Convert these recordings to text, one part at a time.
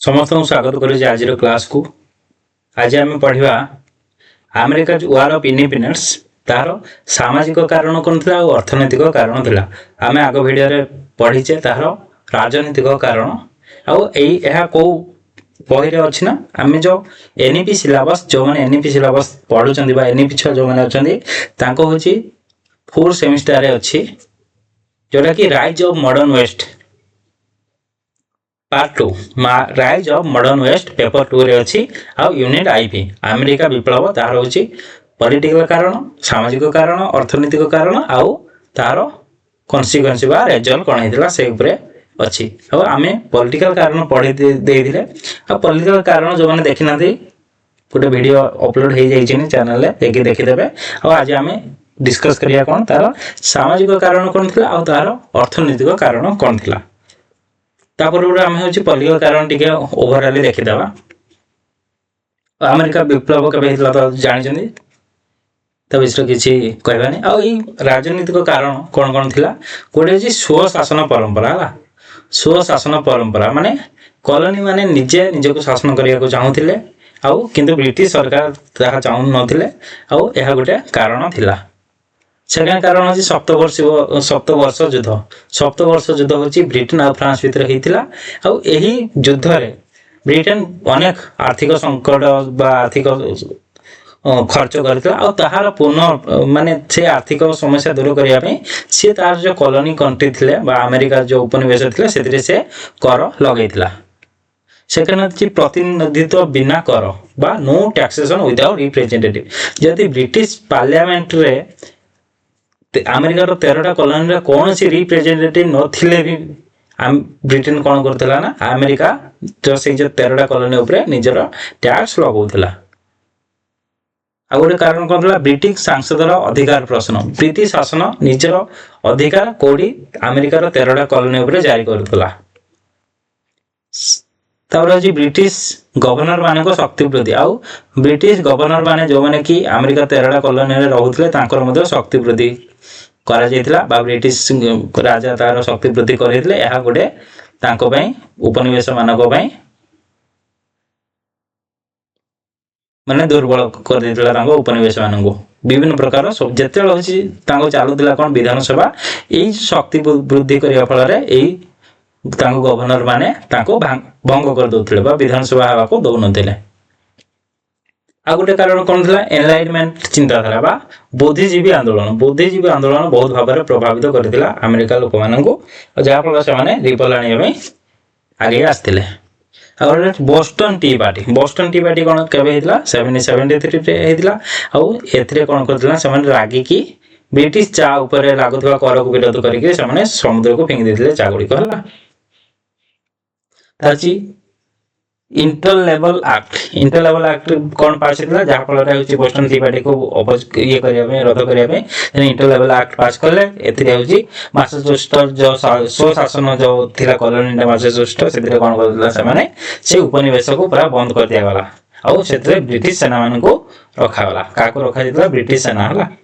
समस्त स्वागत करुचे आज क्लास को। आज आम पढ़ा अमेरिका वार ऑफ इंडिपेंडेंस तार सामाजिक कारण कौन था और अर्थनैतिक कारण था। आम आग भिडियो पढ़ीचे तार राजनीतिक कारण आ कौ बही अच्छी ना आम जो एनईपी सिलेबस जो मैंने एनईपी सिलेबस पढ़ुं एनईपी छुआ जो मैंने अच्छा हूँ 4th सेमिस्टर अच्छी जोटा कि rise of modern west part 2 rise of modern west paper 2 रे अच्छी यूनिट आईपी अमेरिका विप्लव तार हूँ पॉलिटिकल कारण सामाजिक कारण अर्थनैतिक कारण आउ तार कन्सिक्वेंस बा रिजल्ट कौन होता से अच्छी आम पॉलिटिकल कारण पढ़ी देते पॉलिटिकल कारण जो मैंने देखी ना गोटे वीडियो अपलोड हो जाए चैनल देखी देखीदे आज आम डिस्कस करिया कौन तार सामाजिक कारण कौन थी आ तार अर्थनैतिक कारण कौन थी तापर आम हूँ पॉलिटिकल कारण टी ओभरअल देखीदे। अमेरिका विप्लव के तो जानी विषय किसी कहबानी राजनीतिक कारण कौन कौन थी गोटे स्वशासन परंपरा है स्वशासन परंपरा माने कॉलोनी माने निजे निजक शासन करने को चाहूले किंतु ब्रिटिश सरकार ताहा चाहू नथिले यह गोटे कारण थिला। सेकेंड कारण हूँ सप्तवर्ष युद्ध हूँ ब्रिटेन और फ्रांस भितर होता युद्ध रे ब्रिटेन अनेक आर्थिक संकट बा आर्थिक खर्च कर पूर्ण माने से आर्थिक समस्या दूर करने सी तार जो कॉलोनी कंट्री थिले बा अमेरिका जो उपनिवेश थिले से से कर लगेइथिला। सेकेंड हूँ प्रतिनिधित्व बिना कर बा नो टैक्सेशन विदाउट रिप्रेजेंटेटिव जदि ब्रिटिश पार्लियामेंट रे अमेरिकार 13टा कॉलोनी कौन सी रिप्रेजेंटेटिव नथिले भी ब्रिटेन कौन करथिला ना अमेरिका जो से 13टा कॉलोनी ऊपर निजर टैक्स लगाउथिला। आ गोटे कारण कौन था ब्रिटिश सांसदर अधिकार प्रश्न ब्रिटिश शासन निजर अधिकार कोडी अमेरिकार 13टा कॉलोनी ऊपर जारी करथिला। तापर ब्रिटिश गवर्नर मान शक्ति वृद्धि आउ ब्रिटिश गवर्नर माने जो माने कि अमेरिका 13टा कॉलोनी रे रहुथिले तांकर मध्ये शक्ति वृद्धि करा जायतिला बा ब्रिटिश राजा तार शक्ति वृद्धि करथिले यह गोटे तांको पई उपनिवेश मानको पई माने दुर्बल कर देथिला तांको उपनिवेश मानको विभिन्न प्रकार जेते होछि तांको चालुतिला कोन विधानसभा एई शक्ति वृद्धि करिया फल रे एई तांको गवर्नर माने तांको भंग कर दउथिले बा विधानसभा हवा को दउ नथिले। आ गोटे कारण कौन था एनलाइटमेंट चिंताधारा बा बुद्धिजीवी आंदोलन बहुत भाव में प्रभावित करथिला अमेरिका लोक माननकु जहा फल से माने रिपल आनिया आगे आस्थिले। और बोस्टन टी पार्टी कौन केबे हितला 1773 रे हितला आ एथरे कौन करथिला से माने रागी की ब्रिटिश चा ऊपर लागुवा कर को विरोध करके से माने समुद्र को फेंक देथिले चा गुडी कहला। ताची इंटरलेवल एक्ट कौन पास होता जहाँ फल बोस्टन टी पार्टी को अपोज ये रद्द करने इंटरलेवल एक्ट पास कले ए मैसाचुसेट्स जो स्वशासन जो थिला कॉलोनी मैसाचुसेट्स से कौन कर से उपनिवेश को पूरा बंद कर दिया गला और से ब्रिटिश सेना मान को रखागला क्या रखा जाता ब्रिटिश सेना है।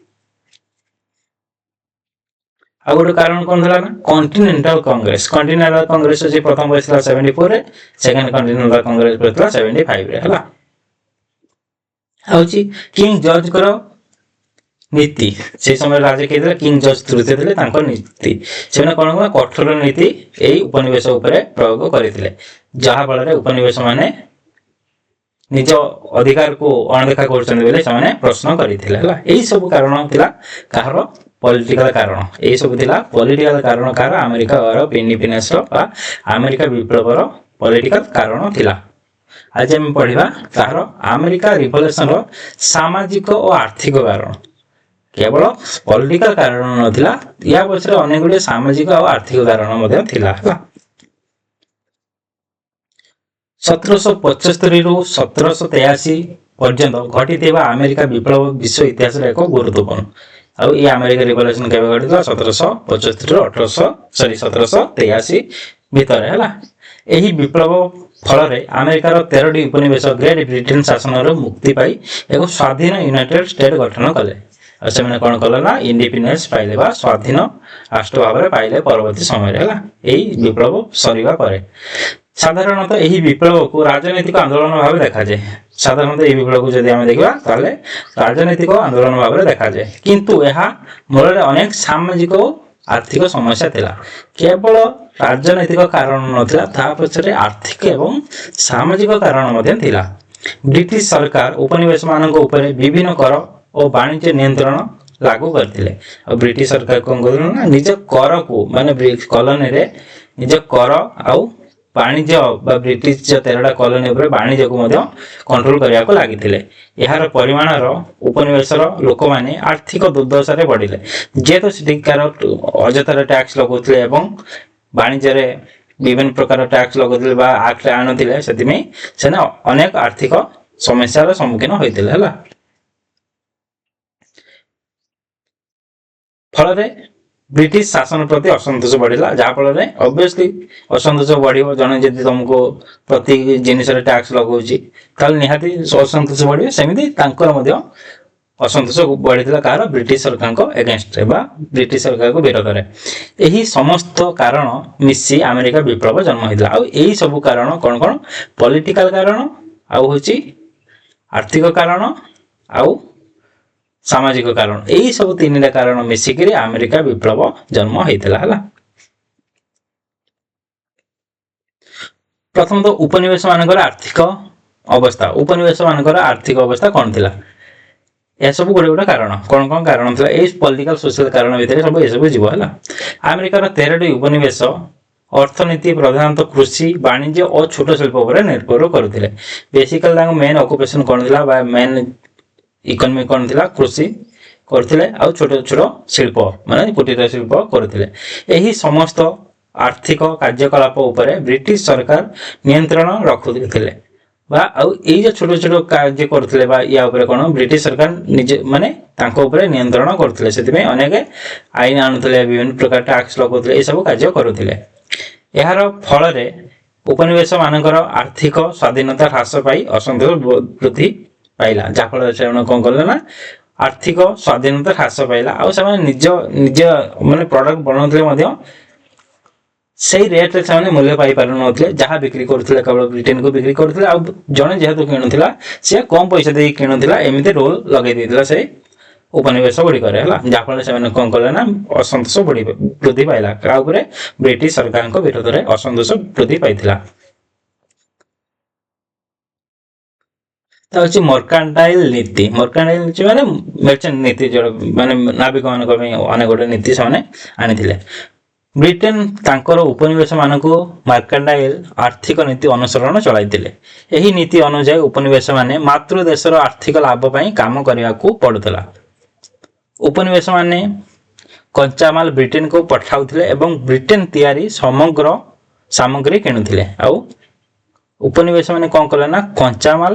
आ गोटे कारण कौन था ना कॉन्टिनेंटल कांग्रेस जे प्रथम बसला 74 रे सेकंड कॉन्टिनेंटल कांग्रेस बसला 75 रे हला। आउची किंग जॉर्ज करो नीति से समय राजा के किंग जॉर्ज तृतीय थे तांको नीति से कौन कठोर नीति एई उपनिवेश ऊपर प्रयोग करथिले जहा फल रे उपनिवेश माने निज अधिकार को अणदेखा करछन बेले से प्रश्न करथिले हला। एई सब कारण थिला कहार पॉलिटिकल कारण यही सब थिला पॉलिटिकल कारण कार अमेरिका ऑफ इंडिपेंडेंस अमेरिका विप्लव पॉलिटिकल कारण थिला। आज हम पढ़िबा तार अमेरिका रिवोल्यूशन सामाजिक और आर्थिक कारण केवल पॉलिटिकल कारण नथिला या पछरे अनेक गुडे सामाजिक और आर्थिक कारण मध्ये थिला। 1775 रु 1783 पर्यंत घटिथिबा अमेरिका विप्लव विश्व इतिहास रे एक गुरुत्वपूर्ण और ये अमेरिका रिवोल्यूशन केबे घटिला 1775 रु 1783 भीतर है यही विप्लव फल रे अमेरिकार 13टी उपनिवेश ग्रेट ब्रिटेन शासन रो मुक्ति पाई एक स्वाधीन यूनाइटेड स्टेट गठन कले और से कौन कले ना इंडिपेंडेंस पाइले बा स्वाधीन राष्ट्र भाव में पाइले परवर्ती समय रे यही विप्लव सरीवा परे ସାଧାରଣତଃ ଏହି ବିପ୍ଳବକୁ ରାଜନୈତିକ ଆନ୍ଦୋଳନ ଭାବେ ଦେଖାଯାଏ। ସାଧାରଣତଃ ଏହି ବିପ୍ଳବକୁ ଯଦି ଆମେ ଦେଖିବା ତାହେଲେ ରାଜନୈତିକ ଆନ୍ଦୋଳନ ଭାବରେ ଦେଖାଯାଏ, କିନ୍ତୁ ଏହା ମୂଳରେ ଅନେକ ସାମାଜିକ ଓ ଆର୍ଥିକ ସମସ୍ୟା ଥିଲା। କେବଳ ରାଜନୈତିକ କାରଣ ନଥିଲା, ତା ପଛରେ ଆର୍ଥିକ ଏବଂ ସାମାଜିକ କାରଣ ମଧ୍ୟ ଥିଲା। ବ୍ରିଟିଶ ସରକାର ଉପନିବେଶମାନଙ୍କ ଉପରେ ବିଭିନ୍ନ କର ଓ ବାଣିଜ୍ୟ ନିୟନ୍ତ୍ରଣ ଲାଗୁ କରିଥିଲେ। ଆଉ ବ୍ରିଟିଶ ସରକାର କଣ କରିଥିଲେ ନା ନିଜ କରକୁ ମାନେ କଲୋନୀରେ ନିଜ କର ଆଉ ବାଣିଜ୍ୟ ବା ବ୍ରିଟିଶ 13ଟା କଲୋନୀ ଉପରେ ବାଣିଜ୍ୟକୁ ମଧ୍ୟ କଣ୍ଟ୍ରୋଲ କରିବାକୁ ଲାଗିଥିଲେ। ଏହାର ପରିମାଣର ଉପନିବେଶର ଲୋକମାନେ ଆର୍ଥିକ ଦୁର୍ଦ୍ଦଶାରେ ପଡ଼ିଲେ, ଯେହେତୁ ସେଠିକାର ଅଯଥାରେ ଟ୍ୟାକ୍ସ ଲଗାଉଥିଲେ ଏବଂ ବାଣିଜ୍ୟରେ ବିଭିନ୍ନ ପ୍ରକାର ଟ୍ୟାକ୍ସ ଲଗାଉଥିଲେ ବା ଆକ୍ଟ ଆଣୁଥିଲେ, ସେଥିପାଇଁ ସେମାନେ ଅନେକ ଆର୍ଥିକ ସମସ୍ୟାର ସମ୍ମୁଖୀନ ହୋଇଥିଲେ ହେଲା। ଫଳରେ ବ୍ରିଟିଶ ଶାସନ ପ୍ରତି ଅସନ୍ତୋଷ ବଢିଲା, ଯାହା ଫଳରେ ଅବଭିୟସଲି ଅସନ୍ତୋଷ ବଢିବ। ଜଣେ ଯଦି ତମକୁ ପ୍ରତି ଜିନିଷରେ ଟ୍ୟାକ୍ସ ଲଗାଉଛି ତାହେଲେ ନିହାତି ଅସନ୍ତୋଷ ବଢିବ। ସେମିତି ତାଙ୍କର ମଧ୍ୟ ଅସନ୍ତୋଷ ବଢିଥିଲା, କାହାର? ବ୍ରିଟିଶ ସରକାରଙ୍କ ଏଗେନଷ୍ଟରେ ବା ବ୍ରିଟିଶ ସରକାରଙ୍କ ବିରୋଧରେ। ଏହି ସମସ୍ତ କାରଣ ମିଶି ଆମେରିକା ବିପ୍ଳବ ଜନ୍ମ ହୋଇଥିଲା। ଆଉ ଏଇ ସବୁ କାରଣ କଣ କଣ? ପଲିଟିକାଲ କାରଣ, ଆଉ ହଉଛି ଆର୍ଥିକ କାରଣ, ଆଉ ସାମାଜିକ କାରଣ। ଏଇ ସବୁ ତିନିଟା କାରଣ ମିଶିକିରି ଆମେରିକା ବିପ୍ଳବ ଜନ୍ମ ହେଇଥିଲା ହେଲା। ପ୍ରଥମତଃ ଉପନିବେଶ ମାନଙ୍କର ଆର୍ଥିକ ଅବସ୍ଥା। ଉପନିବେଶ ମାନଙ୍କର ଆର୍ଥିକ ଅବସ୍ଥା କଣ ଥିଲା? ଏସବୁ ଗୋଟେ ଗୋଟେ କାରଣ। କଣ କଣ କାରଣ ଥିଲା? ଏଇ ପଲିଟିକାଲ ସୋସିଆଲ କାରଣ ଭିତରେ ସବୁ ଏସବୁ ଯିବ ହେଲା। ଆମେରିକାର 13ଟି ଉପନିବେଶ ଅର୍ଥନୀତି ପ୍ରଧାନତଃ କୃଷି, ବାଣିଜ୍ୟ ଓ ଛୋଟ ଶିଳ୍ପ ଉପରେ ନିର୍ଭର କରୁଥିଲେ। ବେସିକାଲି ତାଙ୍କ ମେନ୍ ଅକୁପେସନ କଣ ଥିଲା ବା ମେନ୍ ଇକୋନୋମି କଣ ଥିଲା? କୃଷି କରୁଥିଲେ ଆଉ ଛୋଟ ଛୋଟ ଶିଳ୍ପ ମାନେ କୁଟୀର ଶିଳ୍ପ କରୁଥିଲେ। ଏହି ସମସ୍ତ ଆର୍ଥିକ କାର୍ଯ୍ୟକଳାପ ଉପରେ ବ୍ରିଟିଶ ସରକାର ନିୟନ୍ତ୍ରଣ ରଖୁଥିଲେ ବା ଆଉ ଏଇ ଯେ ଛୋଟ ଛୋଟ କାର୍ଯ୍ୟ କରୁଥିଲେ ବା ୟା ଉପରେ କଣ ବ୍ରିଟିଶ ସରକାର ନିଜେ ମାନେ ତାଙ୍କ ଉପରେ ନିୟନ୍ତ୍ରଣ କରୁଥିଲେ। ସେଥିପାଇଁ ଅନେକ ଆଇନ ଆଣୁଥିଲେ, ବିଭିନ୍ନ ପ୍ରକାର ଟ୍ୟାକ୍ସ ଲଗାଉଥିଲେ, ଏସବୁ କାର୍ଯ୍ୟ କରୁଥିଲେ। ଏହାର ଫଳରେ ଉପନିବେଶ ମାନଙ୍କର ଆର୍ଥିକ ସ୍ୱାଧୀନତା ହ୍ରାସ ପାଇ ଅସନ୍ତୋଷ ବୃଦ୍ଧି ପାଇଲା, ଯାହାଫଳରେ ସେମାନେ କଣ କଲେ ନା ଆର୍ଥିକ ସ୍ୱାଧୀନତା ହ୍ରାସ ପାଇଲା। ଆଉ ସେମାନେ ନିଜ ମାନେ ପ୍ରଡକ୍ଟ ବନାଉଥିଲେ ମଧ୍ୟ ସେଇ ରେଟ୍ରେ ସେମାନେ ମୂଲ୍ୟ ପାଇପାରୁନଥିଲେ। ଯାହା ବିକ୍ରି କରୁଥିଲେ କେବଳ ବ୍ରିଟେନକୁ ବିକ୍ରି କରୁଥିଲେ, ଆଉ ଜଣେ ଯେହେତୁ କିଣୁଥିଲା ସେ କମ ପଇସା ଦେଇକି କିଣୁଥିଲା, ଏମିତି ରୋଲ ଲଗେଇ ଦେଇଥିଲା ସେ ଉପନିବେଶ ଗୁଡ଼ିକରେ ହେଲା। ଯାହାଫଳରେ ସେମାନେ କଣ କଲେ ନା ଅସନ୍ତୋଷ ବୃଦ୍ଧି ପାଇଲା। ତା ଉପରେ ବ୍ରିଟିଶ ସରକାରଙ୍କ ବିରୋଧରେ ଅସନ୍ତୋଷ ବୃଦ୍ଧି ପାଇଥିଲା। ତା ହଉଛି ମର୍କାଣ୍ଟାଇଲ ନୀତି। ମର୍କାଣ୍ଟାଇଲ ନୀତି ମାନେ ମର୍ଚେଣ୍ଟ ନୀତି, ମାନେ ନାବିକ ମାନଙ୍କ ପାଇଁ ଅନେକ ଗୋଟେ ନୀତି ସେମାନେ ଆଣିଥିଲେ। ବ୍ରିଟେନ ତାଙ୍କର ଉପନିବେଶ ମାନଙ୍କୁ ମର୍କାଣ୍ଟାଇଲ ଆର୍ଥିକ ନୀତି ଅନୁସରଣ ଚଳାଇଥିଲେ। ଏହି ନୀତି ଅନୁଯାୟୀ ଉପନିବେଶ ମାନେ ମାତୃ ଦେଶର ଆର୍ଥିକ ଲାଭ ପାଇଁ କାମ କରିବାକୁ ପଡୁଥିଲା। ଉପନିବେଶ ମାନେ କଞ୍ଚାମାଲ ବ୍ରିଟେନକୁ ପଠାଉଥିଲେ ଏବଂ ବ୍ରିଟେନ ତିଆରି ସମଗ୍ର ସାମଗ୍ରୀ କିଣୁଥିଲେ। ଆଉ ଉପନିବେଶ ମାନେ କଣ କଲେ ନା କଞ୍ଚାମାଲ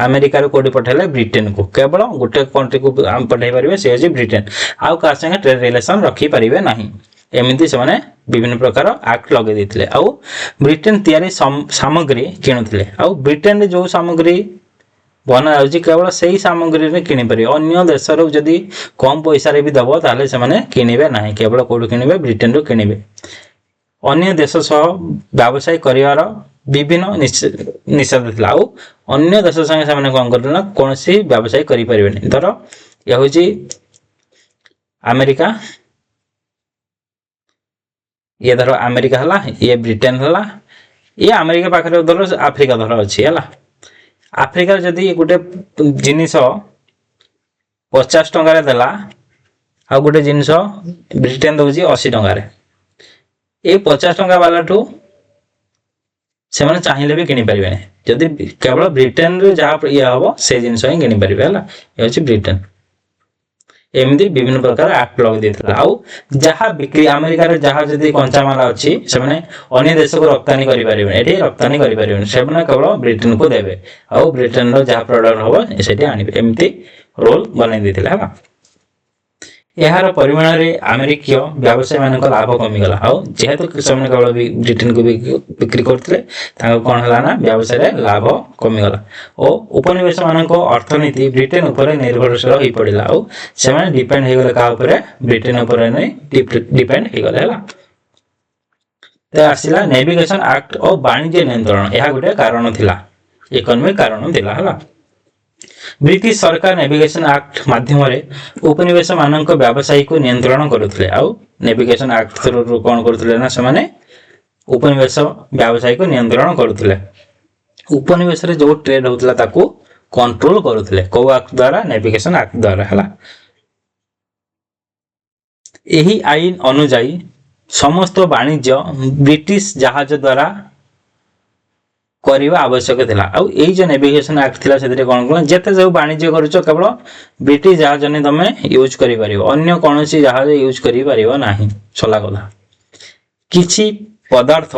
ଆମେରିକାରୁ କୋଉଠି ପଠାଇଲେ? ବ୍ରିଟେନକୁ। କେବଳ ଗୋଟେ କଣ୍ଟ୍ରିକୁ ପଠାଇ ପାରିବେ, ସେ ହେଉଛି ବ୍ରିଟେନ। ଆଉ କାହା ସାଙ୍ଗେ ଟ୍ରେଡ ରିଲେସନ ରଖିପାରିବେ ନାହିଁ। ଏମିତି ସେମାନେ ବିଭିନ୍ନ ପ୍ରକାର ଆକ୍ଟ ଲଗେଇ ଦେଇଥିଲେ। ଆଉ ବ୍ରିଟେନ ତିଆରି ସାମଗ୍ରୀ କିଣୁଥିଲେ। ଆଉ ବ୍ରିଟେନରେ ଯୋଉ ସାମଗ୍ରୀ ବନା ଯାଉଛି କେବଳ ସେଇ ସାମଗ୍ରୀରେ କିଣିପାରିବେ। ଅନ୍ୟ ଦେଶରୁ ଯଦି କମ ପଇସାରେ ବି ଦବ ତାହେଲେ ସେମାନେ କିଣିବେ ନାହିଁ। କେବଳ କୋଉଠୁ କିଣିବେ? ବ୍ରିଟେନରୁ କିଣିବେ। ଅନ୍ୟ ଦେଶ ସହ ବ୍ୟବସାୟ କରିବାର ବିଭିନ୍ନ ନିଷେଧ ଥିଲା। ଆଉ ଅନ୍ୟ ଦେଶ ସାଙ୍ଗେ ସେମାନେ କଣ କରିଥିଲେ ନା କୌଣସି ବ୍ୟବସାୟ କରିପାରିବେନି। ଧର ଇଏ ହଉଛି ଆମେରିକା, ଇଏ ଧର ଆମେରିକା ହେଲା, ଇଏ ବ୍ରିଟେନ ହେଲା, ଇଏ ଆମେରିକା ପାଖରେ ଧର ଆଫ୍ରିକା ଧର ଅଛି ହେଲା। ଆଫ୍ରିକାରେ ଯଦି ଗୋଟେ ଜିନିଷ 50 ଟଙ୍କାରେ ଦେଲା ଆଉ ଗୋଟେ ଜିନିଷ ବ୍ରିଟେନ ଦଉଛି 80 ଟଙ୍କାରେ, ଏଇ 50 ଟଙ୍କା ବାଲାଠୁ ସେମାନେ ଚାହିଁଲେ ବି କିଣିପାରିବେନି। ଯଦି କେବଳ ବ୍ରିଟେନରୁ ଯାହା ଇଏ ହବ ସେ ଜିନିଷ ହିଁ କିଣିପାରିବେ ହେଲା। ଏ ହେଉଛି ବ୍ରିଟେନ। ଏମିତି ବିଭିନ୍ନ ପ୍ରକାର ଆକ୍ଟ ଲଗେଇ ଦେଇଥିଲା। ଆଉ ଯାହା ବିକ୍ରି ଆମେରିକାରେ ଯାହା ଯଦି କଞ୍ଚାମାଲ ଅଛି ସେମାନେ ଅନ୍ୟ ଦେଶକୁ ରପ୍ତାନି କରିପାରିବେନି, ଏଠି ରପ୍ତାନି କରିପାରିବେନି। ସେମାନେ କେବଳ ବ୍ରିଟେନକୁ ଦେବେ ଆଉ ବ୍ରିଟେନର ଯାହା ପ୍ରଡକ୍ଟ ହବ ସେଠି ଆଣିବେ। ଏମିତି ରୋଲ ବନେଇ ଦେଇଥିଲା ହେଲା। ଏହାର ପରିମାଣରେ ଆମେରିକୀୟ ବ୍ୟବସାୟୀମାନଙ୍କ ଲାଭ କମିଗଲା। ଆଉ ଯେହେତୁ ସେମାନେ କେବଳ ବ୍ରିଟେନକୁ ବିକ୍ରି କରୁଥିଲେ, ତାଙ୍କ କଣ ହେଲା ନା ବ୍ୟବସାୟରେ ଲାଭ କମିଗଲା ଓ ଉପନିବେଶ ମାନଙ୍କ ଅର୍ଥନୀତି ବ୍ରିଟେନ ଉପରେ ନିର୍ଭରଶୀଳ ହୋଇ ପଡିଲା। ଆଉ ସେମାନେ ଡିପେଣ୍ଡ ହେଇଗଲେ କାହା ଉପରେ? ବ୍ରିଟେନ ଉପରେ ଡିପେଣ୍ଡ ହେଇଗଲେ ହେଲା। तो आसला नेविगेशन एक्ट और वाणिज्य नियंत्रण यह गोटे कारण थिला इकोनॉमिक कारण थिला हला ब्रिटिश सरकार नेविगेशन एक्ट माध्यम रे उपनिवेश मानक व्यवसाय को नियंत्रण करुथिले आ नेविगेशन एक्ट थ्रू कोन करुथिले ना से माने उपनिवेश व्यवसाय को नियंत्रण करुथिले उपनिवेश रे जो ट्रेड होतला ताको कंट्रोल करुथिले को एक्ट द्वारा नेविगेशन एक्ट द्वारा हला एही आईन अनुसार समस्त वाणिज्य ब्रिटिश जहाज द्वारा करवा आवश्यक थिला आ एही जो नेविगेशन एक्ट थिला सेतरे कोन कोन जेते सब वाणिज्य करूचो केवल ब्रिटिश जहाज ने तमे यूज करि परिबो अन्य कोनोसी जहाज यूज करि परिबो नाही सला कथा किछि पदार्थ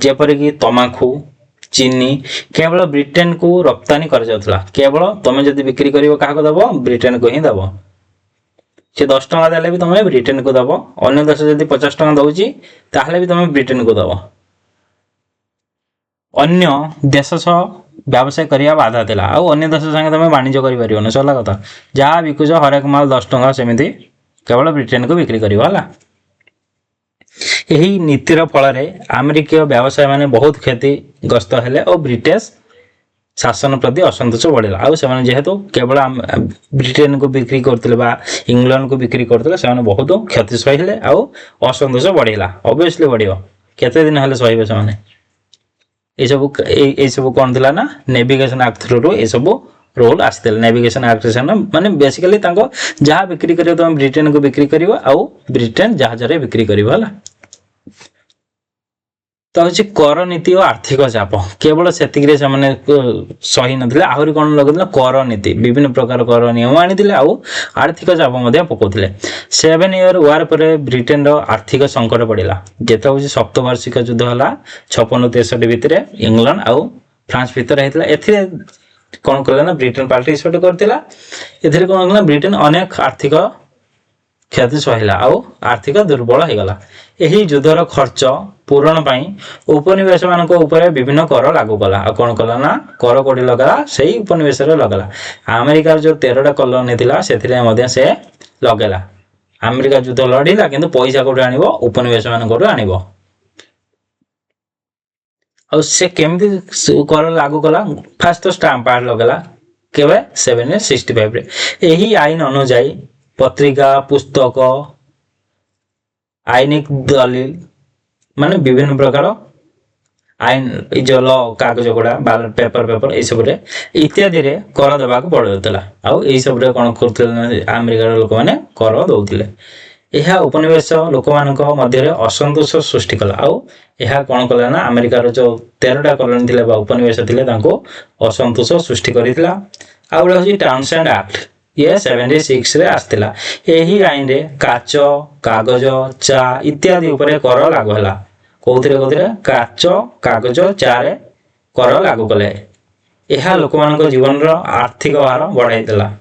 जेपरि कि तमाखु चीनी केवल ब्रिटेन को रप्तानी कर जाउथला केवल तमे जदी बिक्री करिवो काहा को दबो ब्रिटेन को ही दबो से 10 टका देले भी तमे ब्रिटेन को दबो अन्य देश जदी 50 टका दउची ताहले भी तमे ब्रिटेन को दबो अन्य देश सह व्यवसाय करिया बाधा थिला आ अन्य देश संगे तमे वाणिज्य करि परिबो न सला कथा जहा बिकुजो हर एक माल 10 टका सेमिति केवल ब्रिटेन को बिक्री करिवो हला एही नीतिर फल रे अमेरिकीय व्यवसाय माने बहुत क्षतिग्रस्त हेले और ब्रिटिश शासन प्रति असंतोष बढ़िला आ से जेहेतु केवल ब्रिटेन को बिक्री करथिले बा इंग्लैंड को बिक्री करथिले से बहुत क्षति सहिले आ असंतोष बढ़िला ऑब्वियसली बढ़ियो केते दिन हेले सहिबे से माने ए सब कोन थिला ना नेविगेशन एक्ट थ्रू ए सब रूल आस्थिल नेविगेशन एक्ट से माने बेसिकली तांको जहा बिक्री करियो तुम ब्रिटेन को बिक्री करियो आ ब्रिटेन जहाज रे बिक्री करियो हला तो होची कर नीति और आर्थिक चाप केवल सेतिक रे माने सही नथिले आहुरी कोन लगथिला कर नीति विभिन्न प्रकार कर नियम आनिथिले आ आर्थिक चाप मध्ये पकोथिले 7 ईयर वार पर ब्रिटेन रो आर्थिक संकट पड़िला जेता होची सप्तवार्षिक युद्ध हला 56-63 भितरे इंग्लैंड आ फ्रांस भितर हेतिला एथिरे कोन करला ना ब्रिटेन पार्टिसिपेट करथिला एथिरे कोन करला ब्रिटेन अनेक आर्थिक क्षति सहिला आ आर्थिक दुर्बल हो गला एही युद्धर खर्च पूरण पई उपनिवेश मानको ऊपर विभिन्न कर लागू कला आ कोन कला ना कर कोडी लगाला सेही उपनिवेश रे लगाला अमेरिका जो 13टा कॉलोनी थिला सेथिरे मध्ये से लगाला अमेरिका युद्ध लड़ीला किंतु पैसा कोडी आनिबो उपनिवेश मानको आनिबो और से केमती कर लागू कला फास्ट तो स्टैम्प पैड लगाला केबे 765 रे एही आईन अनुसार पत्रिका पुस्तक आईनिक दलील माने विभिन्न प्रकार आईन जो लॉ कागज गुड़ा बैलेट पेपर ए सब रे इत्यादि रे कर देबा को पड़तला आ ए सब रे कोन करथले अमेरिका रो लोक माने कर दउथिले एहा उपनिवेश लोक मानक मध्य रे असंतोष सृष्टि कला आ एहा कोन कला ना अमेरिका रो जो 13टा कॉलोनी थिले बा उपनिवेश थिले तांको असंतोष सृष्टि करितला आ उडा होची टाउनशेंड एक्ट ये 76 रे आस्तिला एही आईन रे काच कागज चा इत्यादि ऊपर कर लागू हला कोथिरे काच कागज चा रे कर लागू कले एहा लोक मानक जीवन रो आर्थिक भार बढ़ाई देला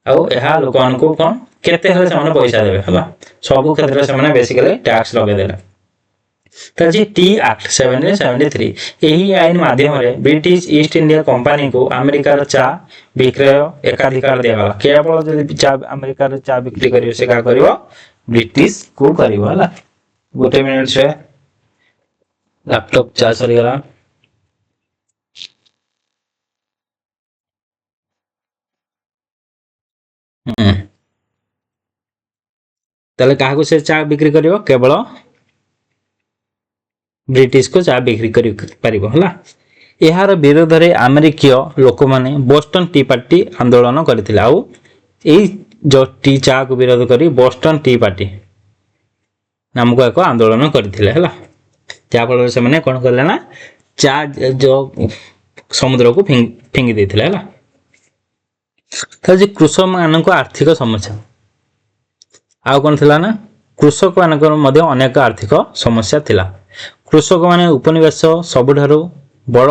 आ एहा लोक मानक कोन केते हले से पैसा देबे हला सब क्षेत्र से माने बेसिकली टैक्स लगे देला तजी टी एक्ट 773 एही आईन माध्यम रे ब्रिटिश ईस्ट इंडिया कंपनी को अमेरिका रो चा विक्रय एकाधिकार देवाला केवल जदि चा अमेरिका रो चा बिक्री करियो से का करियो ब्रिटिश को करियो हला गोटे मिनिट से लैपटॉप चार्ज सरी गला तले काहा को से चा बिक्री करियो केवल ब्रिटिश को चा बिक्री करि परिबो हला एहार विरोध रे अमेरिकीय लोक माने बोस्टन टी पार्टी आंदोलन करथिले आ एई जो टी चा को विरोध करी बोस्टन टी पार्टी नामक एक आंदोलन करथिले हला त्या फल से माने कोन करले ना चा जो समुद्र को फिंगी देथिले हला त जे कृषक मानक आर्थिक समस्या आ कोन थिला ना कृषक मानक मध्ये अनेक आर्थिक समस्या थिला कृषक माने उपनिवेश सबुठारु बड़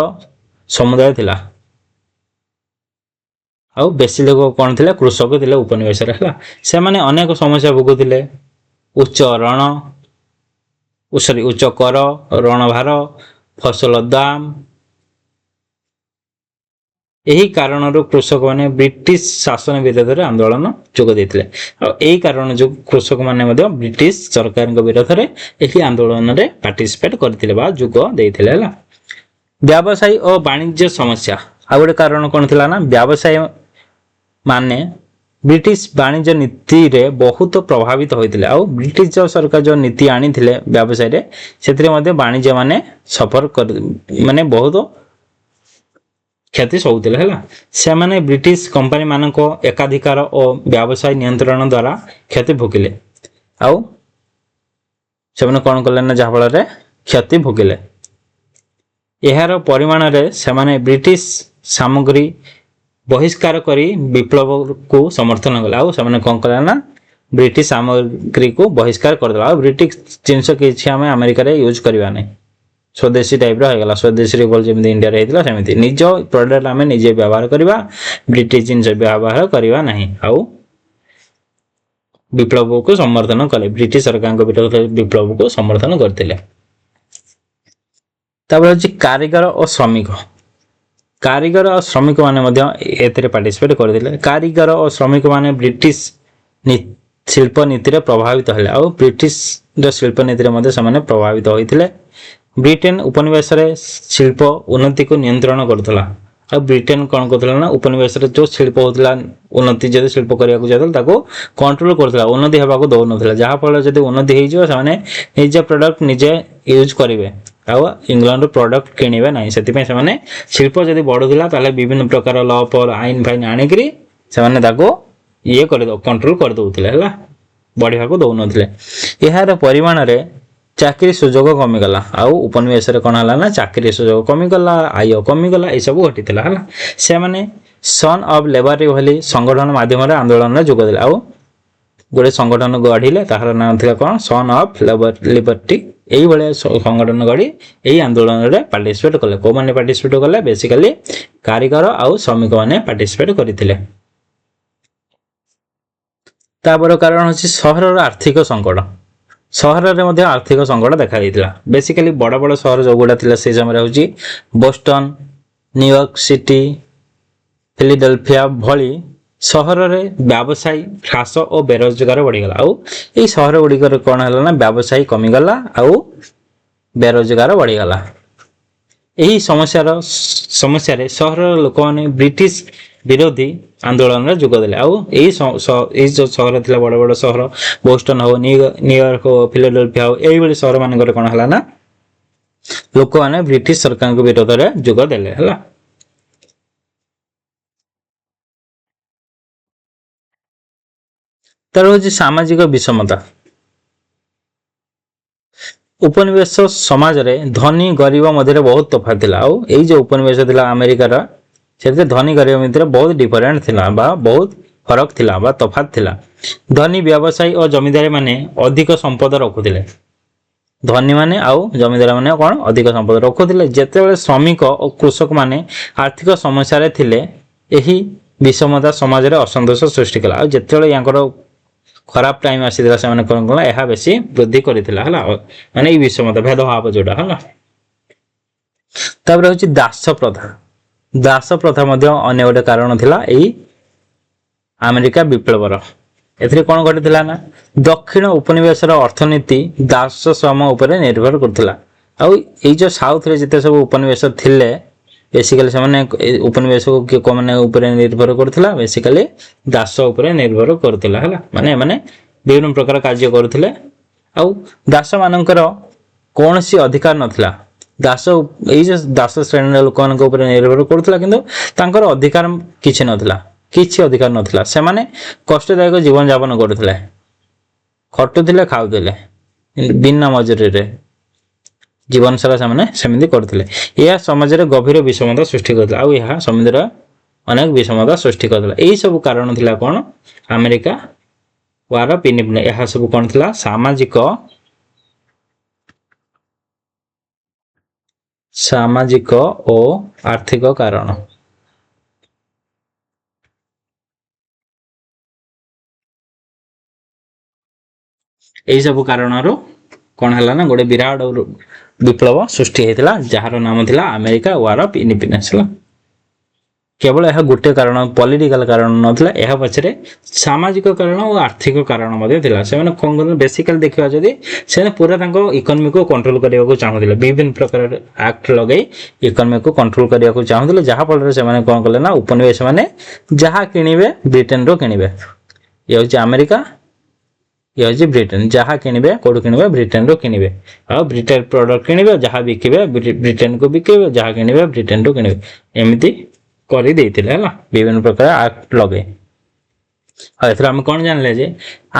समुदाय थिला आ बेसी लोग कोन थिले कृषक थिले उपनिवेश रे हला से माने अनेक समस्या भोगुथिले उच्च ऋण उच्च कर ऋण भार फसल दाम ଏହି କାରଣରୁ କୃଷକମାନେ ବ୍ରିଟିଶ ଶାସନ ବିରୋଧରେ ଆନ୍ଦୋଳନ ଯୋଗ ଦେଇଥିଲେ। ଆଉ ଏହି କାରଣ ଯୋଗୁଁ କୃଷକମାନେ ମଧ୍ୟ ବ୍ରିଟିଶ ସରକାରଙ୍କ ବିରୋଧରେ ଏହି ଆନ୍ଦୋଳନରେ ପାର୍ଟିସିପେଟ କରିଥିଲେ ବା ଯୋଗ ଦେଇଥିଲେ ହେଲା। ବ୍ୟବସାୟୀ ଓ ବାଣିଜ୍ୟ ସମସ୍ୟା। ଆଉ ଗୋଟେ କାରଣ କ'ଣ ଥିଲା ନା, ବ୍ୟବସାୟୀ ମାନେ ବ୍ରିଟିଶ ବାଣିଜ୍ୟ ନୀତିରେ ବହୁତ ପ୍ରଭାବିତ ହୋଇଥିଲେ। ଆଉ ବ୍ରିଟିଶ ଯେଉଁ ସରକାର ଯେଉଁ ନୀତି ଆଣିଥିଲେ ବ୍ୟବସାୟରେ, ସେଥିରେ ମଧ୍ୟ ବାଣିଜ୍ୟ ମାନେ ସଫର ମାନେ ବହୁତ କ୍ଷତି ସହୁଥିଲେ ହେଲା। ସେମାନେ ବ୍ରିଟିଶ କମ୍ପାନୀ ମାନଙ୍କ ଏକାଧିକାର ଓ ବ୍ୟବସାୟ ନିୟନ୍ତ୍ରଣ ଦ୍ୱାରା କ୍ଷତି ଭୋଗିଲେ। ଆଉ ସେମାନେ କ'ଣ କଲେ ନା, ଯାହାଫଳରେ କ୍ଷତି ଭୋଗିଲେ। ଏହାର ପରିମାଣରେ ସେମାନେ ବ୍ରିଟିଶ ସାମଗ୍ରୀ ବହିଷ୍କାର କରି ବିପ୍ଳବକୁ ସମର୍ଥନ କଲେ। ଆଉ ସେମାନେ କ'ଣ କଲେ ନା, ବ୍ରିଟିଶ ସାମଗ୍ରୀକୁ ବହିଷ୍କାର କରିଦେଲେ। ଆଉ ବ୍ରିଟିଶ ଜିନିଷ କିଛି ଆମେ ଆମେରିକାରେ ୟୁଜ୍ କରିବା ନାହିଁ, ସ୍ୱଦେଶୀ ଟାଇପ୍ର ହେଇଗଲା। ସ୍ୱଦେଶୀ ରିଭଲ୍ଟ ଯେମିତି ଇଣ୍ଡିଆରେ ହେଇଥିଲା, ସେମିତି ନିଜ ପ୍ରଡକ୍ଟ ଆମେ ନିଜେ ବ୍ୟବହାର କରିବା, ବ୍ରିଟିଶ ଜିନିଷ ବ୍ୟବହାର କରିବା ନାହିଁ। ଆଉ ବିପ୍ଳବକୁ ସମର୍ଥନ କଲେ, ବ୍ରିଟିଶ ସରକାରଙ୍କ ବିରୋଧରେ ବିପ୍ଳବକୁ ସମର୍ଥନ କରିଥିଲେ। ତାପରେ ହେଉଛି କାରିଗର ଓ ଶ୍ରମିକ। କାରିଗର ଓ ଶ୍ରମିକ ମାନେ ମଧ୍ୟ ଏଥିରେ ପାର୍ଟିସିପେଟ କରିଥିଲେ। କାରିଗର ଓ ଶ୍ରମିକ ମାନେ ବ୍ରିଟିଶ ଶିଳ୍ପ ନୀତିରେ ପ୍ରଭାବିତ ହେଲେ। ଆଉ ବ୍ରିଟିଶର ଶିଳ୍ପ ନୀତିରେ ମଧ୍ୟ ସେମାନେ ପ୍ରଭାବିତ ହୋଇଥିଲେ। ବ୍ରିଟେନ ଉପନିବେଶରେ ଶିଳ୍ପ ଉନ୍ନତିକୁ ନିୟନ୍ତ୍ରଣ କରୁଥିଲା। ଆଉ ବ୍ରିଟେନ କ'ଣ କରୁଥିଲା ନା, ଉପନିବେଶରେ ଯେଉଁ ଶିଳ୍ପ ହେଉଥିଲା, ଉନ୍ନତି ଯଦି ଶିଳ୍ପ କରିବାକୁ ଯାଉଥିଲା ତାକୁ କଣ୍ଟ୍ରୋଲ କରୁଥିଲା, ଉନ୍ନତି ହେବାକୁ ଦେଉନଥିଲା। ଯାହାଫଳରେ ଯଦି ଉନ୍ନତି ହେଇଯିବ, ସେମାନେ ନିଜ ପ୍ରଡକ୍ଟ ନିଜେ ୟୁଜ୍ କରିବେ, ଆଉ ଇଂଲଣ୍ଡର ପ୍ରଡକ୍ଟ କିଣିବେ ନାହିଁ। ସେଥିପାଇଁ ସେମାନେ ଶିଳ୍ପ ଯଦି ବଢ଼ୁଥିଲା, ତାହେଲେ ବିଭିନ୍ନ ପ୍ରକାର ଲ ଫଲ ଆଇନ ଫାଇନ ଆଣିକିରି ସେମାନେ ତାକୁ କଣ୍ଟ୍ରୋଲ କରିଦେଉଥିଲେ ହେଲା, ବଢ଼ିବାକୁ ଦେଉନଥିଲେ। ଏହାର ପରିମାଣରେ ଚାକିରି ସୁଯୋଗ କମିଗଲା। ଆଉ ଉପନିବେଶରେ କ'ଣ ହେଲା ନା, ଚାକିରି ସୁଯୋଗ କମିଗଲା, ଆୟ କମିଗଲା, ଏସବୁ ଘଟିଥିଲା ହେଲା। ସେମାନେ ସନ୍ ଅଫ୍ ଲେବର ଭଳି ସଂଗଠନ ମାଧ୍ୟମରେ ଆନ୍ଦୋଳନରେ ଯୋଗ ଦେଲେ। ଆଉ ଗୋଟେ ସଂଗଠନ ଗଢ଼ିଲେ, ତାହାର ନାଁ ଥିଲା କ'ଣ, ସନ୍ ଅଫ୍ ଲିବର୍ଟି। ଏଇଭଳିଆ ସଂଗଠନ ଗଢ଼ି ଏହି ଆନ୍ଦୋଳନରେ ପାର୍ଟିସିପେଟ କଲେ। କେଉଁମାନେ ପାର୍ଟିସିପେଟ କଲେ? ବେସିକାଲି କାରିଗର ଆଉ ଶ୍ରମିକ ମାନେ ପାର୍ଟିସିପେଟ କରିଥିଲେ। ତାପରେ କାରଣ ହେଉଛି ସହରର ଆର୍ଥିକ ସଙ୍କଟ। ସହରରେ ମଧ୍ୟ ଆର୍ଥିକ ସଙ୍କଟ ଦେଖାଯାଇଥିଲା। ବେସିକାଲି ବଡ଼ ବଡ଼ ସହର ଯେଉଁଗୁଡ଼ା ଥିଲା ସେଇ ସମୟରେ ହେଉଛି ବୋଷ୍ଟନ, ନ୍ୟୁୟର୍କ ସିଟି, ଫିଲାଡେଲଫିଆ ଭଳି ସହରରେ ବ୍ୟବସାୟୀ ହ୍ରାସ ଓ ବେରୋଜଗାର ବଢ଼ିଗଲା। ଆଉ ଏଇ ସହର ଗୁଡ଼ିକରେ କ'ଣ ହେଲା ନା, ବ୍ୟବସାୟୀ କମିଗଲା, ଆଉ ବେରୋଜଗାର ବଢ଼ିଗଲା। ଏହି ସମସ୍ୟାରେ ସହରର ଲୋକମାନେ ବ୍ରିଟିଶ ବିରୋଧୀ ଆନ୍ଦୋଳନରେ ଯୋଗ ଦେଲେ। ଆଉ ଏଇ ଯେଉଁ ସହର ଥିଲା, ବଡ଼ ବଡ଼ ସହର, ବୋଷ୍ଟନ ହଉ, ନ୍ୟୁୟର୍କ ହଉ, ଫିଲାଡେଲଫିଆ ହଉ, ଏଇଭଳି ସହର ମାନଙ୍କରେ କ'ଣ ହେଲା ନା, ଲୋକମାନେ ବ୍ରିଟିଶ ସରକାରଙ୍କ ବିରୋଧରେ ଯୋଗ ଦେଲେ ହେଲା। ତାର ହେଉଛି ସାମାଜିକ ବିଷମତା। ଉପନିବେଶ ସମାଜରେ ଧନୀ ଗରିବ ମଧ୍ୟରେ ବହୁତ ତଫାତ ଥିଲା। ଆଉ ଏଇ ଯେଉଁ ଉପନିବେଶ ଥିଲା ଆମେରିକାର, ସେଥିରେ ଧନୀ ଗରିବ ଭିତରେ ବହୁତ ଡିଫରେଣ୍ଟ ଥିଲା ବା ବହୁତ ଫରକ ଥିଲା ବା ତଫାତ ଥିଲା। ଧନୀ ବ୍ୟବସାୟୀ ଓ ଜମିଦାର ମାନେ ଅଧିକ ସମ୍ପଦ ରଖୁଥିଲେ। ଧନୀ ମାନେ ଆଉ ଜମିଦାର ମାନେ କ'ଣ ଅଧିକ ସମ୍ପଦ ରଖୁଥିଲେ। ଯେତେବେଳେ ଶ୍ରମିକ ଓ କୃଷକ ମାନେ ଆର୍ଥିକ ସମସ୍ୟାରେ ଥିଲେ, ଏହି ବିଷମତା ସମାଜରେ ଅସନ୍ତୋଷ ସୃଷ୍ଟି କଲା। ଆଉ ଯେତେବେଳେ ୟାଙ୍କର ଖରାପ ଟାଇମ୍ ଆସିଥିଲା, ସେମାନେ କ'ଣ କଲା, ଏହା ବେଶୀ ବୃଦ୍ଧି କରିଥିଲା ହେଲା, ମାନେ ଏଇ ବିଷମତା ଭେଦଭାବ ଯୋଉଟା ହେଲା। ତାପରେ ହେଉଛି ଦାସ ପ୍ରଥା। ଦାସ ପ୍ରଥା ମଧ୍ୟ ଅନ୍ୟ ଗୋଟେ କାରଣ ଥିଲା ଏଇ ଆମେରିକା ବିପ୍ଳବର। ଏଥିରେ କ'ଣ ଘଟିଥିଲା ନା, ଦକ୍ଷିଣ ଉପନିବେଶର ଅର୍ଥନୀତି ଦାସ ଶ୍ରମ ଉପରେ ନିର୍ଭର କରୁଥିଲା। ଆଉ ଏଇ ଯେଉଁ ସାଉଥରେ ଯେତେ ସବୁ ଉପନିବେଶ ଥିଲେ, ବେସିକାଲି ସେମାନେ ଉପନିବେଶକୁ କୋଉମାନେ ଉପରେ ନିର୍ଭର କରୁଥିଲା? ବେସିକାଲି ଦାସ ଉପରେ ନିର୍ଭର କରୁଥିଲା ହେଲା। ମାନେ ଏମାନେ ବିଭିନ୍ନ ପ୍ରକାର କାର୍ଯ୍ୟ କରୁଥିଲେ। ଆଉ ଦାସ ମାନଙ୍କର କୌଣସି ଅଧିକାର ନଥିଲା। ଏଇ ଯେଉଁ ଦାସ ଶ୍ରେଣୀର ଲୋକମାନଙ୍କ ଉପରେ ନିର୍ଭର କରୁଥିଲା, କିନ୍ତୁ ତାଙ୍କର ଅଧିକାର କିଛି ନଥିଲା, କିଛି ଅଧିକାର ନଥିଲା। ସେମାନେ କଷ୍ଟଦାୟକ ଜୀବନଯାପନ କରୁଥିଲେ, ଖଟୁଥିଲେ, ଖାଉଥିଲେ, ବିନା ମଜୁରୀରେ ଜୀବନସାରା ସେମାନେ ସେମିତି କରୁଥିଲେ। ଏହା ସମାଜରେ ଗଭୀର ବିଷମତା ସୃଷ୍ଟି କରୁଥିଲା। ଆଉ ଏହା ସମାଜର ଅନେକ ବିଷମତା ସୃଷ୍ଟି କରୁଥିଲା। ଏଇ ସବୁ କାରଣ ଥିଲା କ'ଣ, ଆମେରିକା ୱାର ଅଫ୍ ଇଣ୍ଡିପେଣ୍ଡେନ୍ସ। ଏହା ସବୁ କ'ଣ ଥିଲା? ସାମାଜିକ ଓ ଆର୍ଥିକ କାରଣ। ଏଇ ସବୁ କାରଣରୁ କ'ଣ ହେଲା ନା, ଗୋଟେ ବିରାଟ ବିପ୍ଳବ ସୃଷ୍ଟି ହେଇଥିଲା, ଯାହାର ନାମ ଥିଲା ଆମେରିକା ୱାର ଅଫ୍ ଇଣ୍ଡିପେଣ୍ଡେନ୍ସ ହେଲା। केवल यह गोटे कारण पॉलिटिकल कारण नथिला यह पछरे सामाजिक कारण और आर्थिक कारण मध्ये थिला से माने कोन बेसिकली देखिबा जदी से पूरा तांको इकोनॉमी को कंट्रोल करिया को चाहुदिले विभिन्न प्रकार एक्ट लगै इकोनॉमी को कंट्रोल करिया को चाहुदिले जहा फल से माने कोन करले ना उपनिवेश माने जहा किनिबे ब्रिटेन रो किनिबे ये होची अमेरिका ये होची ब्रिटेन जहा किनिबे कोड किनिबे ब्रिटेन रो किनिबे आ ब्रिटेन प्रोडक्ट किनिबे जहा बिकिबे ब्रिटेन को बिकिबे जहा किनिबे ब्रिटेन रो किनिबे एमिति करी देइतिले हला विभिन्न प्रकार एक्ट लगे एथरा हम कोन जानले जे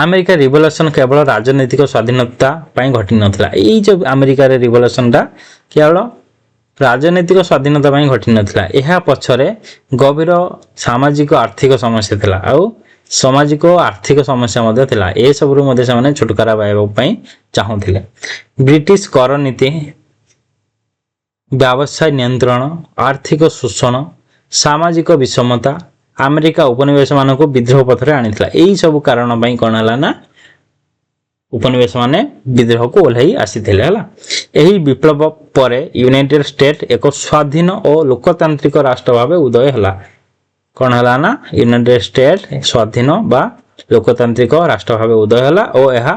अमेरिका रिवोल्यूशन केवल राजनीतिक स्वाधीनता पई घटि नथला एई जो अमेरिका रे रिवोल्यूशन ता केवल राजनीतिक स्वाधीनता पई घटि नथला एहा पछरे गभीर सामाजिक आर्थिक समस्या थिला आ सामाजिक आर्थिक समस्या मध्ये थिला ए सब रु मध्ये से छुटकारा पाइबा पई चाहुथिले ब्रिटिश कर नीति व्यवसाय नियंत्रण आर्थिक शोषण सामाजिक विषमता अमेरिका उपनिवेश मान को विद्रोह पथरे आनिथिला एई सब कारण पई कोन हला ना उपनिवेश माने विद्रोह को ओल्हाई आसीथिले हला एही विप्लव परे यूनाइटेड स्टेट एक स्वाधीन और लोकतांत्रिक राष्ट्र भाबे उदय हला कोन हला ना यूनाइटेड स्टेट स्वाधीन बा लोकतांत्रिक राष्ट्र भाबे उदय हला और एहा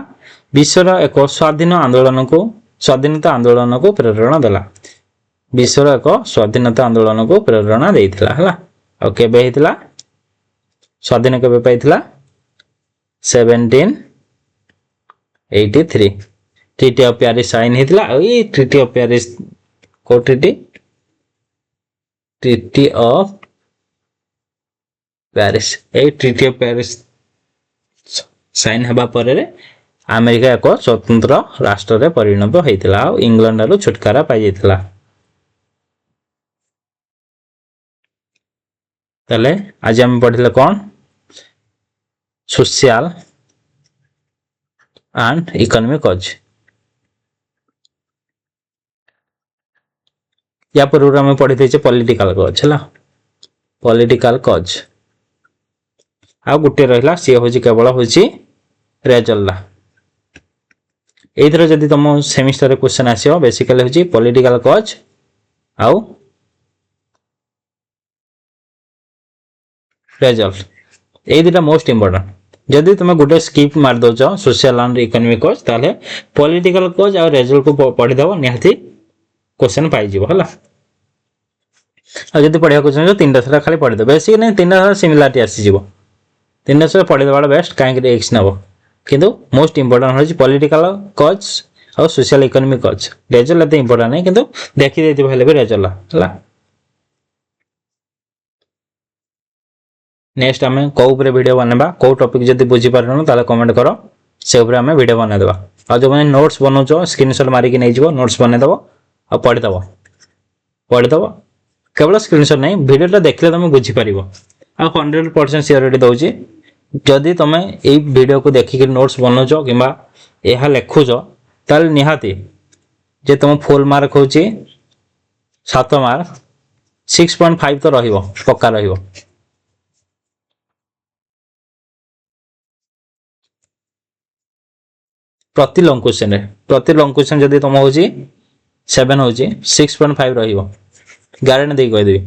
विश्वर एक स्वाधीनता आंदोलन को प्रेरणा देला विश्वर एक स्वाधीनता आंदोलन को प्रेरणा देइथिला हला और केबे हितला स्वाधीन केबे पाइथिला 1783 ट्रीटी ऑफ पेरिस साइन हितला और ये ट्रीटी ऑफ पेरिस को ट्रीटी ऑफ पेरिस ए ट्रीटी ऑफ पेरिस साइन हेबा परे रे अमेरिका एक स्वतंत्र राष्ट्र रे परिणत होइथिला और इंग्लैंड रो छुटकारा पाइ जाइथिला तले आज हम पढ़िले कौन सोशल एंड इकोनॉमिक कॉज या पूर्व हम पढ़ी थे पॉलिटिकल कॉज है पॉलिटिकल कॉज आ गुटे रहिला सी होची केवल होची रेजल्ट एथरा जदी तुम सेमिस्टर रे क्वेश्चन आसीओ बेसिकली होची पॉलिटिकल कॉज आउ रेजल्ट ए दुटा मोस्ट इंपोर्टेंट जदि तुम गोटे स्किप मार दो सोशल एंड इकोनॉमिक कॉज ताले पॉलिटिकल कॉज और रेजल्ट को पढ़ी दबो निहाती क्वेश्चन पाई जिवो हला आ जदि पढ़िया क्वेश्चन तीनटा सारा खाली पढ़ी दो बेसिक नहीं तीनटा सारा सिमिलरिटी आसी जिवो तीनटा सारा पढ़ी दबाला बेस्ट काहे कि एक्स नबो किंतु मोस्ट इंपोर्टेंट होची पॉलिटिकल कॉज और सोशल इकोनॉमिक कॉज रेजल्ट एते इंपोर्टेंट नहीं किंतु देखि देति भले भी रेजल्ट हला नेक्स्ट आम कौ वीडियो बनवा कौ टॉपिक जब बुझी पारन ताले कमेंट करो से ऊपर आम वीडियो बना देबा आ जो मैंने नोट्स बनाउछो स्क्रीनशॉट मारिक नहीं जीवो नोट्स बने देबो आ पढ़ी दबो केवल स्क्रीनशॉट नहीं वीडियोटा देखले तुम बुझी पारिबो आ 100% सियोरिटी दउची जदि तुम ए वीडियो को देखिक नोट्स बनाउछो किबा एहा लेखुछो ताल निहाती जे तुम फुल मार्क होची 7 मार्क 6.5 तो रहिबो पक्का रहिबो प्रति लॉन्ग क्वेश्चन जदि तुम होची 7 होची 6.5 रहिबो गारंटी दे कहि देबी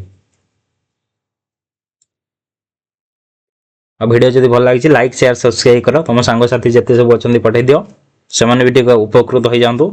आ वीडियो जदि भल लागिछि लाइक शेयर सब्सक्राइब करो तुम सांग साथी जते सब अछंती पठै दियो सेमाने भी टिक उपकृत होई जांतु।